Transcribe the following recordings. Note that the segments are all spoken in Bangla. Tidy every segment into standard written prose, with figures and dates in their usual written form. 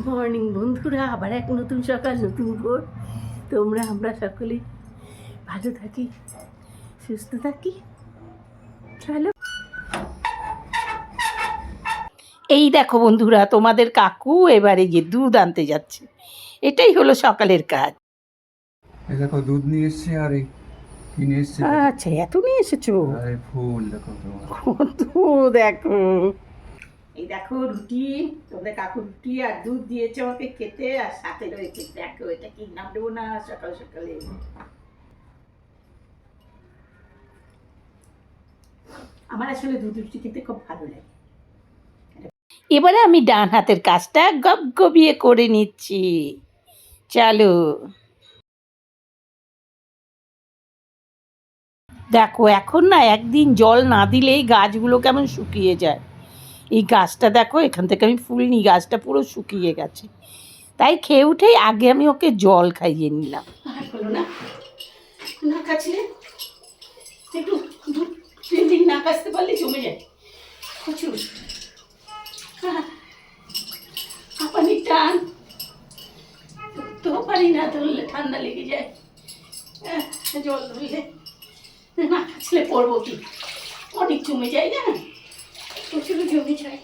মর্নিং বন্ধুরা, আবার এক নতুন সকাল, নতুন ভোর। আমরা সকলেই ভালো থাকি, সুস্থ থাকি। চলো, এই দেখো বন্ধুরা, তোমাদের কাকু এবারে গিয়ে দুধ আনতে যাচ্ছে। এটাই হলো সকালের কাজ। দেখো দুধ নিয়ে এসছে, আর কি নিয়ে এসছে? আচ্ছা, এত নিয়ে এসেছো? ফুল দেখো, কত দেখো। এই দেখো রুটি, তোমাদের কাকু রুটি আর দুধ দিয়েছে আমাকে খেতে, আর সাথে রয়েছে দেখো, এটা কি নাম দেবো না সকাল সকালে। আমার আসলে দুধ রুটি খেতে খুব ভালো লাগে। এবারে আমি ডান হাতের কাজটা গবিয়ে করে নিচ্ছি। চলো, দেখো এখন না একদিন জল না দিলেই গাছগুলো কেমন শুকিয়ে যায়। এই গাছটা দেখো, এখান থেকে আমি ফুল নিই, গাছটা পুরো শুকিয়ে গেছে। তাই খেয়ে উঠেই আগে আমি ওকে জল খাইয়ে নিলাম। আর হলো না, না কাছলে একটু দুধ 3 দিন না কাছতে পারলে জমে যায় প্রচুর। পানির টান তো পারি না, ধরলে ঠান্ডা লেগে যায়। জল ধরলে না কাছলে পড়বো কি, অনেক জমে যায় না, প্রচুর জমে যায়।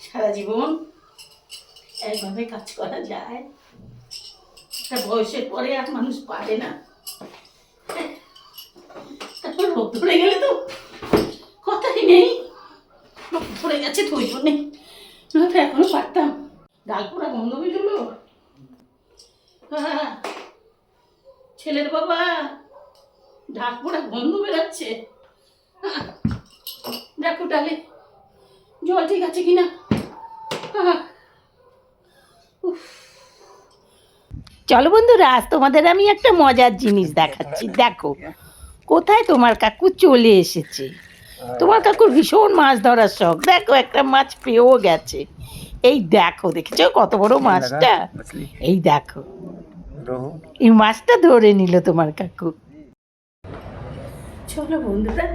সারা জীবন একভাবে কাজ করা যায়, একটা বয়সের পরে আর মানুষ পারে না। তারপর রোগ ধরে গেলে তো কথাই নেই, রোগ ধরে গেছে তো ওই জন্যে, নয়তো এখনো পারতাম। ডাল পোড়া গন্ধ বেরোলো। ছেলের বাবা, ডাল পোড়া গন্ধ বেরাচ্ছে। দেখো ডালে জল ঠিক আছে কিনা। চলো বন্ধুরা, আজ তোমাদের আমি একটা মজার জিনিস দেখাচ্ছি। দেখো কোথায় তোমার কাকু চলে এসেছে। তোমার কাকুর ভীষণ মাছ ধরার শখ। দেখো একটা মাছ পেয়েও গেছে। এই দেখো, দেখেছো কত বড় মাছটা? এই দেখো, এই মাছটা ধরে নিল তোমার কাকু। চলো বন্ধুরা,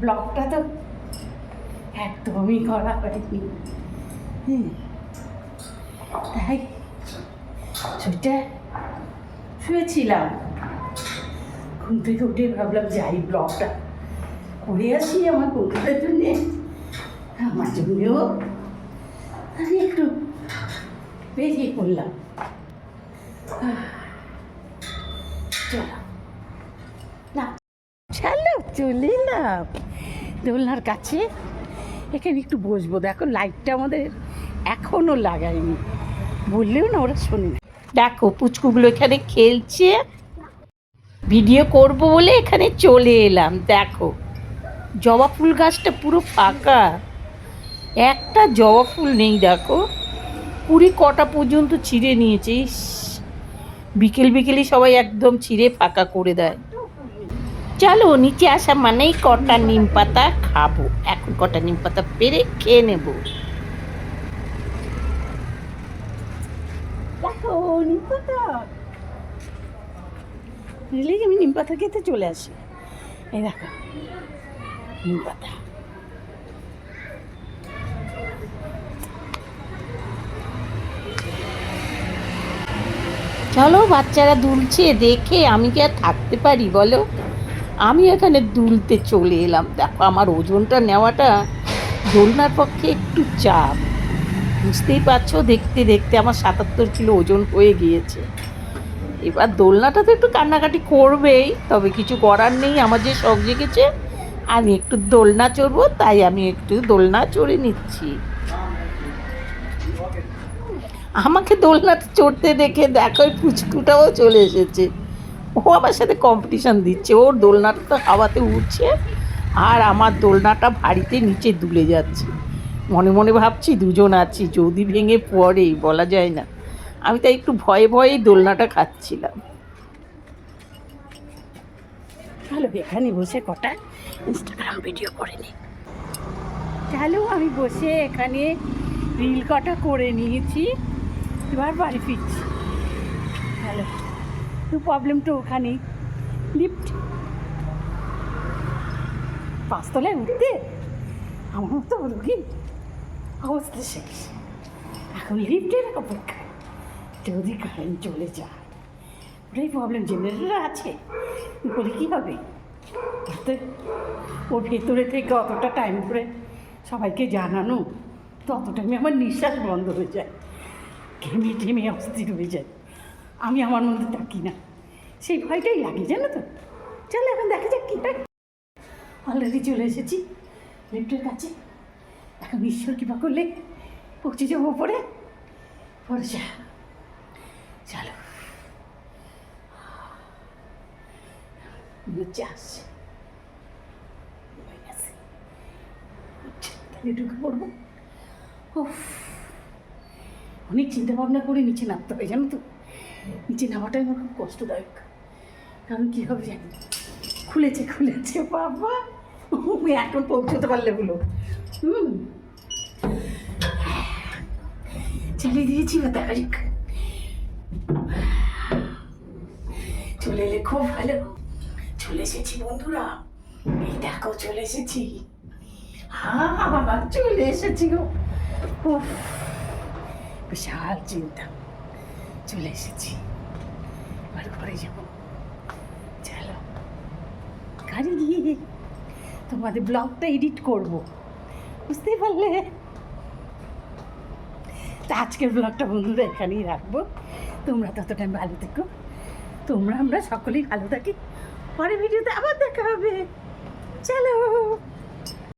ব্লগটা তো একদমই করা হয়নি, তাই সেটা শুয়েছিলাম। ঘুম থেকে উঠে ভাবলাম যাই ব্লগটা করে আসি আমার বন্ধুদের জন্যে, আমার জন্যেও। আমি একটু বেরিয়ে পড়লাম। চলো না, চলো চলে এলাম দোলনার কাছে। এখানে একটু বসবো। দেখো লাইটটা আমাদের এখনো লাগায়নি, বললেও না ওরা শোনে না। দেখো পুচকুগুলো এখানে খেলছে, ভিডিও করব বলে এখানে চলে এলাম। দেখো জবা ফুল গাছটা পুরো ফাঁকা, একটা জবা ফুল নেই। দেখো কুড়ি কটা পর্যন্ত ছিঁড়ে নিয়েছে। বিকেল বিকেলই সবাই একদম ছিঁড়ে ফাঁকা করে দেয়। চলো নিচে আসা মানেই কটা নিম পাতা খাবো। এখন কটা নিম পাতা পেরে খেয়ে নেব। দেখো নিম পাতা, বুঝলেই আমি নিম পাতা খেতে চলে আসি। এই দেখো নিম পাতা। চলো বাচ্চারা দুলছে দেখে আমি কি আর থাকতে পারি বলো? আমি এখানে দুলতে চলে এলাম। দেখো আমার ওজনটা নেওয়াটা দোলনার পক্ষে একটু চাপ, বুঝতেই পারছো। দেখতে দেখতে আমার 77 কিলো ওজন হয়ে গিয়েছে। এবার দোলনাটা তো একটু কান্নাকাটি করবেই, তবে কিছু করার নেই। আমার যে শখ জেগেছে আমি একটু দোলনা চড়বো, তাই আমি একটু দোলনা চড়ে নিচ্ছি। আমাকে দোলনাতে চড়তে দেখে দেখো ওই পুচকুটাও চলে এসেছে। ও আমার সাথে কম্পিটিশান দিচ্ছে। ওর দোলনাটা তো হাওয়াতে উঠছে আর আমার দোলনাটা ভারীতে নিচে দুলে যাচ্ছে। মনে মনে ভাবছি দুজন আছি, যদি ভেঙে পড়ে বলা যায় না। আমি তাই একটু ভয়ে ভয়ে দোলনাটা খাচ্ছিলাম। চলো এখানে বসে কটা ইনস্টাগ্রাম ভিডিও করে নিই। চলো আমি বসে এখানে রিল কটা করে নিয়েছি, এবার বাড়ি ফিরছি। হ্যালো, তো প্রবলেম তো ওখানেই, লিফট 5 তলায় উঠতে আমার মতো রোগী অবস্থা শেষ। এখন লিফটের অপেক্ষা, যদি কারেন্ট চলে যায় ওটাই প্রবলেম। জেনারেটর আছে বলে কী হবে, তাতে ওর ভেতরে থেকে অতটা টাইম করে সবাইকে জানানো, তো অত টাইমে আমার নিঃশ্বাস বন্ধ হয়ে যায়, ঘেমে ঘেমে অস্থির হয়ে যায়। আমি আমার মধ্যে থাকি না, সেই ভয়টাই লাগে জানো তো। চলো এখন দেখা যাক কী হয়। অলরেডি চলে এসেছি লিফটের কাছে, এখন ঈশ্বর কৃপা করলে পৌঁছে যাবো ওপরে। ভরসা, চলো নিচে আসছে, তাহলে ঢুকে পড়বো। অনেক চিন্তা ভাবনা করে নিচে নামতে হয় জানো তো। নিচে নামাটাই আমার খুব কষ্টদায়ক, কারণ কী হবে জানি, খুলেছে বাবা, এখন পৌঁছতে পারলে হলো। চালিয়ে দিয়েছি বা দেখা যাক, চলে এলে খুব ভালো। চলে এসেছি বন্ধুরা, এই দেখো চলে এসেছি। বাবা চলে এসেছি গো, বিশাল চিন্তা। চলে এসেছি, এবার ঘরে যাবো। চলো গাড়ি গিয়ে তোমাদের ব্লগটা এডিট করব, বুঝতেই পারলে। তা আজকের ব্লগটা বন্ধুরা এখানেই রাখবো। তোমরা তত টাইম ভালো থেকো, আমরা সকলেই ভালো থাকি। পরে ভিডিওতে আবার দেখা হবে, চলো।